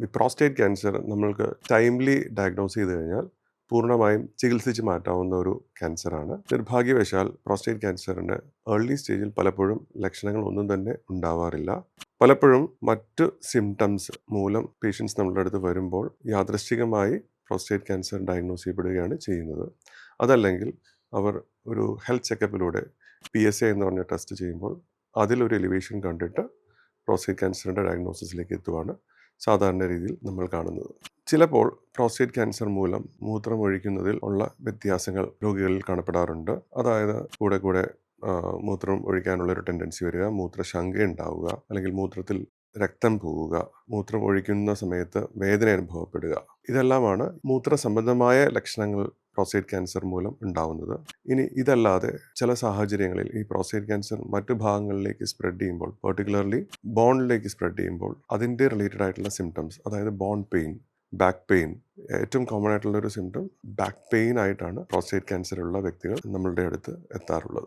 ഈ prostate cancer നമ്മൾക്ക് timely diagnose ചെയ്ത് കഴിഞ്ഞാൽ പൂർണ്ണമായും ചികിത്സിച്ച് മാറ്റാവുന്ന ഒരു ക്യാൻസറാണ്. നിർഭാഗ്യവശാൽ പ്രോസ്റ്റേറ്റ് ക്യാൻസറിന് ഏർലി സ്റ്റേജിൽ പലപ്പോഴും ലക്ഷണങ്ങൾ ഒന്നും തന്നെ ഉണ്ടാവാറില്ല. പലപ്പോഴും മറ്റ് സിംറ്റംസ് മൂലം പേഷ്യൻസ് നമ്മളുടെ അടുത്ത് വരുമ്പോൾ യാദൃശ്ചികമായി പ്രോസ്റ്റേറ്റ് ക്യാൻസർ ഡയഗ്നോസ് ചെയ്യപ്പെടുകയാണ് ചെയ്യുന്നത്. അതല്ലെങ്കിൽ അവർ ഒരു ഹെൽത്ത് ചെക്കപ്പിലൂടെ PSA എന്ന് പറഞ്ഞ ടെസ്റ്റ് ചെയ്യുമ്പോൾ അതിലൊരു എലിവേഷൻ കണ്ടിട്ട് പ്രോസ്റ്റേറ്റ് ക്യാൻസറിൻ്റെ ഡയഗ്നോസിസിലേക്ക് എത്തുവാണ് സാധാരണ രീതിയിൽ നമ്മൾ കാണുന്നത്. ചിലപ്പോൾ പ്രോസ്റ്റേറ്റ് ക്യാൻസർ മൂലം മൂത്രമൊഴിക്കുന്നതിൽ ഉള്ള വ്യത്യാസങ്ങൾ രോഗികളിൽ കാണപ്പെടാറുണ്ട്. അതായത് കൂടെ മൂത്രം ഒഴിക്കാനുള്ള ഒരു ടെൻഡൻസി വരിക, മൂത്രശങ്ക ഉണ്ടാവുക, അല്ലെങ്കിൽ മൂത്രത്തിൽ രക്തം പോവുക, മൂത്രം ഒഴിക്കുന്ന സമയത്ത് വേദന അനുഭവപ്പെടുക. ഇതെല്ലാമാണ് മൂത്രസംബന്ധമായ ലക്ഷണങ്ങൾ പ്രോസ്റ്റേറ്റ് ക്യാൻസർ മൂലം ഉണ്ടാവുന്നത്. ഇനി ഇതല്ലാതെ ചില സാഹചര്യങ്ങളിൽ ഈ പ്രോസ്റ്റേറ്റ് ക്യാൻസർ മറ്റു ഭാഗങ്ങളിലേക്ക് സ്പ്രെഡ് ചെയ്യുമ്പോൾ, പെർട്ടിക്കുലർലി ബോണിലേക്ക് സ്പ്രെഡ് ചെയ്യുമ്പോൾ അതിൻ്റെ റിലേറ്റഡ് ആയിട്ടുള്ള സിംറ്റംസ്, അതായത് ബോൺ പെയിൻ, ബാക്ക് പെയിൻ, ഏറ്റവും കോമൺ ആയിട്ടുള്ള ഒരു സിംറ്റം ബാക്ക് പെയിൻ ആയിട്ടാണ് പ്രോസ്റ്റേറ്റ് ക്യാൻസർ ഉള്ള വ്യക്തികൾ നമ്മളുടെ അടുത്ത് എത്താറുള്ളത്.